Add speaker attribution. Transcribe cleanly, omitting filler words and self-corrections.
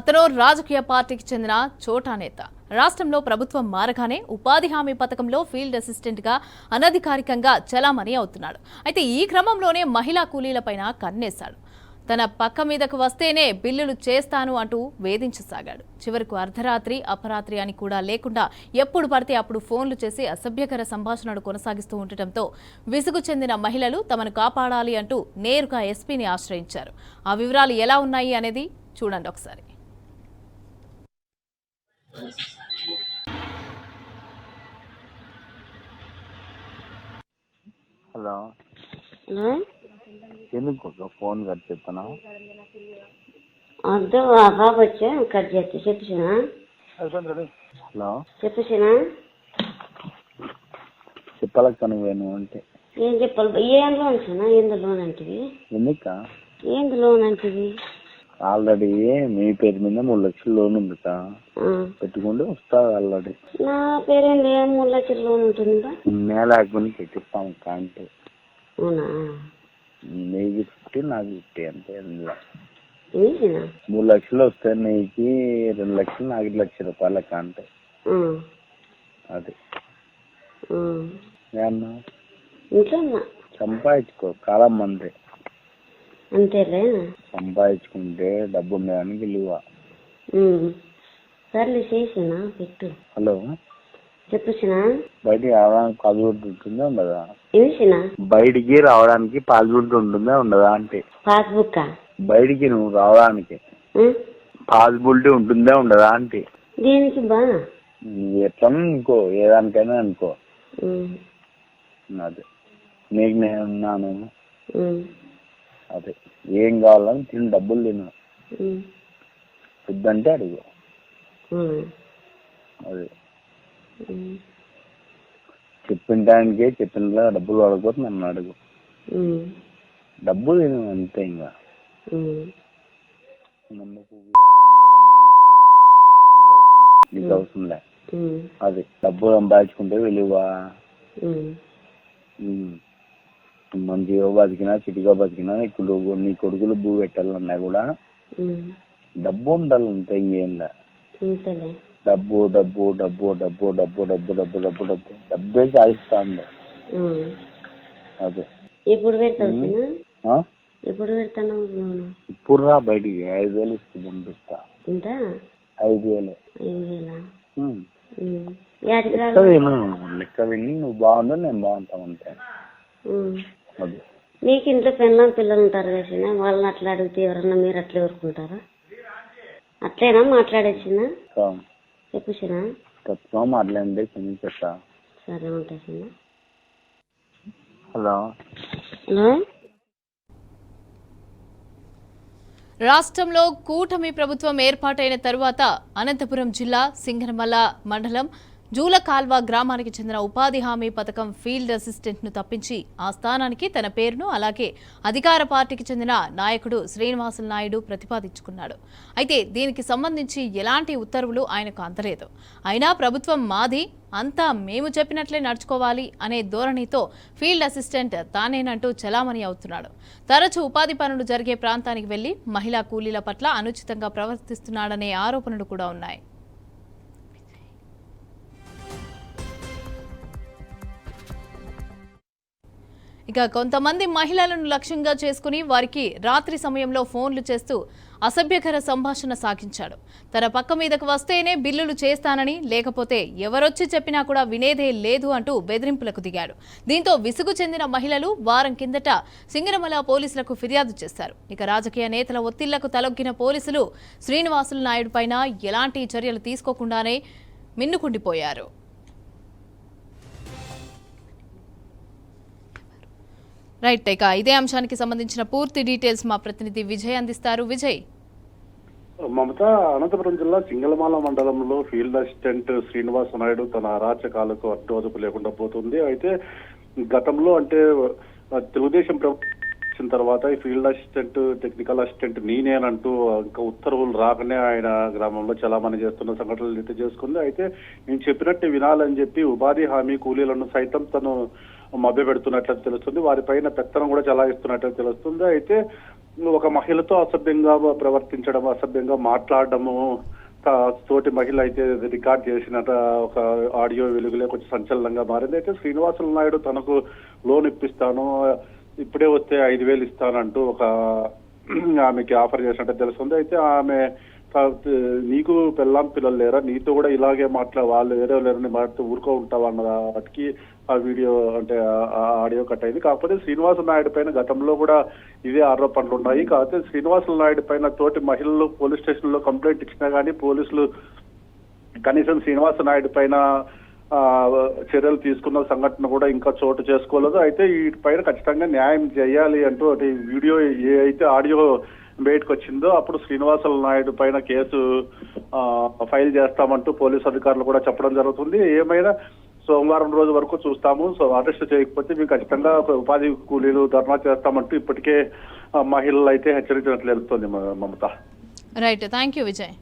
Speaker 1: అతను రాజకీయ పార్టీకి చెందిన చోటా నేత. రాష్ట్రంలో ప్రభుత్వం మారగానే ఉపాధి హామీ పథకంలో ఫీల్డ్ అసిస్టెంట్ గా అనధికారికంగా చలామణి అవుతున్నాడు. అయితే ఈ క్రమంలోనే మహిళా కూలీలపైన కన్నేశాడు. తన పక్క మీదకు వస్తేనే బిల్లులు చేస్తాను అంటూ వేధించసాగాడు. చివరకు అర్ధరాత్రి అపరాత్రి అని కూడా లేకుండా ఎప్పుడు పడితే అప్పుడు ఫోన్లు చేసి అసభ్యకర సంభాషణలు కొనసాగిస్తూ ఉండటంతో విసుగు చెందిన మహిళలు తమను కాపాడాలి అంటూ నేరుగా ఎస్పీని ఆశ్రయించారు. ఆ వివరాలు ఎలా ఉన్నాయి అనేది చూడండి ఒకసారి.
Speaker 2: హలో
Speaker 3: హలో
Speaker 2: ఎందుకు ఫోన్ కట్ చెప్తాను?
Speaker 3: వద్దు ఆ బాబు వచ్చా కట్ చేస్తే చెప్పేసినా.
Speaker 2: హలో
Speaker 3: చెప్పేసినా
Speaker 2: చెప్పాలక్క నువ్వేను అంటే
Speaker 3: ఏం చెప్పాలి? ఏం లోన్ సార్? ఏంది లోన్ అంటివి?
Speaker 2: ఎందుక
Speaker 3: ఏంది లోన్ అంటివి?
Speaker 2: ఆల్రెడీ మీ పేరు మీద 3 లక్షలు లోన్ ఉందిక పెట్టుకుంటే వస్తా. ఆల్రెడీ
Speaker 3: నా పేరేంది 3 లక్షల లోన్ ఉంటుందా?
Speaker 2: లేకపోతే పెట్టిస్తాం అంటే
Speaker 3: అవునా?
Speaker 2: నీకు 50 నాకు 50 అంతే. అందులో
Speaker 3: ఏంటినా
Speaker 2: 3 లక్షలు వస్తాయి, నీకు 2 లక్షలు, నాకు 2 లక్షల రూపాయలక అంటే అది ఏమన్నా
Speaker 3: ఇంట్లో ఉన్నా.
Speaker 2: సంపాదించుకో, కాలం మంది
Speaker 3: అంతేలే.
Speaker 2: సంపాదించుకుంటే డబ్బు ఉండడానికి విలువ.
Speaker 3: సర్లే చేసినా పెట్టు.
Speaker 2: హలో
Speaker 3: చెప్పేసినా
Speaker 2: బయటికి రావడానికి పాస్బుక్ ఉంటుందా ఉండదా?
Speaker 3: ఏసినా
Speaker 2: బయటికి రావడానికి పాస్బుక్ ఉంటుందా ఉండదా అంటే
Speaker 3: పాస్బుక్
Speaker 2: బయటికి నువ్వు రావడానికి పాసిబిలిటీ ఉంటుందా ఉండదా అంటే
Speaker 3: దేనికి బా
Speaker 2: ఎట్లా అనుకో, ఏదానికైనా అనుకో. అదే నీకు నేను ఉన్నాను. అదే ఏం కావాలని తిని డబ్బులు తిను, వద్దంటే అడుగు. అదే చెప్పిన టైంకే చెప్పిన డబ్బులు అడగకపోతే నన్ను అడుగు. డబ్బులు తిను అంతే. ఇంకా నీకు అవసరంలే. అది డబ్బులు సంపాదించుకుంటే విలువ. మంచిగా బతికినా చిటిగా బతికినా నీ కొడుకులు భూ పెట్టాలన్నా కూడా డబ్బు ఉండాలి అంతే. ఇంకేంలే. డబ్బు డబ్బు డబ్బు డబ్బు డబ్బు డబ్బు డబ్బు డబ్బు డబ్బు డబ్బే సాధిస్తాను. అదే
Speaker 3: ఎప్పుడు పెడతావు? ఎప్పుడు పెడతాను?
Speaker 2: ఇప్పుడు రా బయటికి 5,000 ఇస్తే పంపిస్తా.
Speaker 3: ఇంత
Speaker 2: 5,000 లెక్క విని నువ్వు బాగుందో నేను బాగుంటావు అంతే. అది
Speaker 3: నీకు ఇంట్లో పెళ్ళం పిల్లలు ఉంటారు కదా, వాళ్ళని అట్లా అడిగితే ఎవరన్నా మీరు అట్లా ఊరుకుంటారా? అట్లేనా మాట్లాడేసినా? చెప్పేసినా
Speaker 2: తక్కువ మాట్లాడండి క్షమించా.
Speaker 3: సరే ఉంటా.
Speaker 2: హలో
Speaker 3: హలో
Speaker 1: రాష్ట్రంలో కూటమి ప్రభుత్వం ఏర్పాటైన తరువాత అనంతపురం జిల్లా సింగనమల మండలం జూలకాల్వ గ్రామానికి చెందిన ఉపాధి హామీ పథకం ఫీల్డ్ అసిస్టెంట్ ను తప్పించి ఆ స్థానానికి తన పేరును అలాగే అధికార పార్టీకి చెందిన నాయకుడు శ్రీనివాసులు నాయుడు ప్రతిపాదించుకున్నాడు. అయితే దీనికి సంబంధించి ఎలాంటి ఉత్తర్వులు ఆయనకు అందలేదు. అయినా ప్రభుత్వం మాది, అంతా మేము చెప్పినట్లే నడుచుకోవాలి అనే ధోరణితో ఫీల్డ్ అసిస్టెంట్ తానేనంటూ చలామణి అవుతున్నాడు. తరచూ ఉపాధి పనులు జరిగే ప్రాంతానికి వెళ్లి మహిళా కూలీల పట్ల అనుచితంగా ప్రవర్తిస్తున్నాడనే ఆరోపణలు కూడా ఉన్నాయి. ఇక కొంతమంది మహిళలను లక్ష్యంగా చేసుకుని వారికి రాత్రి సమయంలో ఫోన్లు చేస్తూ అసభ్యకర సంభాషణ సాగించాడు. తన పక్క మీదకు వస్తేనే బిల్లులు చేస్తానని, లేకపోతే ఎవరొచ్చి చెప్పినా కూడా వినేదే లేదు అంటూ బెదిరింపులకు దిగాడు. దీంతో విసుగు చెందిన మహిళలు వారం కిందట సింగనమల పోలీసులకు ఫిర్యాదు చేశారు. ఇక రాజకీయ నేతల ఒత్తిళ్లకు తలొగ్గిన పోలీసులు శ్రీనివాసులు నాయుడు పైన ఎలాంటి చర్యలు తీసుకోకుండానే మిన్నుకుండిపోయారు. రైట్, ఇక ఇదే అంశానికి సంబంధించిన పూర్తి డీటెయిల్స్ మా ప్రతినిధి విజయ్ అందిస్తారు. విజయ్.
Speaker 4: మమత, అనంతపురం జిల్లా సింగళమాల మండలంలో ఫీల్డ్ అసిస్టెంట్ శ్రీనివాస నాయుడు తన అరాచకాలకు అడ్డు లేకుండా పోతుంది. అయితే గతంలో అంటే తెలుగుదేశం ప్రభుత్వం తర్వాత ఈ ఫీల్డ్ అసిస్టెంట్, టెక్నికల్ అసిస్టెంట్ నేనేనంటూ ఇంకా ఉత్తర్వులు రాకనే ఆయన గ్రామంలో చలామణి చేస్తున్న సంఘటనలు అయితే చేసుకుంది. అయితే నేను చెప్పినట్టు వినాలని చెప్పి ఉపాధి హామీ కూలీలను సైతం తను మభ్య పెడుతున్నట్లు తెలుస్తుంది. వారిపైన పెత్తనం కూడా చలాయిస్తున్నట్లు తెలుస్తుంది. అయితే ఒక మహిళతో అసభ్యంగా ప్రవర్తించడం, అసభ్యంగా మాట్లాడడము, తోటి మహిళ అయితే రికార్డ్ చేసిన ఒక ఆడియో వెలుగులే కొంచెం సంచలనంగా మారింది. అయితే శ్రీనివాసులు నాయుడు తనకు లోన్ ఇప్పిస్తాను, ఇప్పుడే వస్తే 5,000 ఇస్తానంటూ ఒక ఆమెకి ఆఫర్ చేసినట్టు తెలుస్తుంది. అయితే ఆమె నీకు పెళ్ళాం పిల్లలు లేరా, నీతో కూడా ఇలాగే వాళ్ళు వేరే లేరని మాట్లాడుతూ ఊరుకో ఉంటావా అన్న వాటికి ఆ వీడియో అంటే ఆడియో కట్ అయింది. కాకపోతే శ్రీనివాసులు నాయుడు పైన గతంలో కూడా ఇవే ఆరోపణలు ఉన్నాయి. కాకపోతే శ్రీనివాసులు నాయుడు పైన తోటి మహిళలు పోలీస్ స్టేషన్ లో కంప్లైంట్ ఇచ్చినా కానీ పోలీసులు కనీసం శ్రీనివాస నాయుడు పైన చర్యలు తీసుకున్న సంఘటన కూడా ఇంకా చోటు చేసుకోలేదు. అయితే వీటిపైన ఖచ్చితంగా న్యాయం చేయాలి అంటూ వీడియో ఏ అయితే ఆడియో బయటకు వచ్చిందో అప్పుడు శ్రీనివాసులు నాయుడు పైన కేసు ఫైల్ చేస్తామంటూ పోలీసు అధికారులు కూడా చెప్పడం జరుగుతుంది. ఏమైనా సోమవారం రోజు వరకు చూస్తాము. సో అరెస్ట్ చేయకపోతే మేము ఖచ్చితంగా ఉపాధి కూలీలు ధర్నా చేస్తామంటూ ఇప్పటికే మహిళలు అయితే హెచ్చరించినట్లు తెలుస్తోంది Mamata.
Speaker 1: Right, thank you Vijay.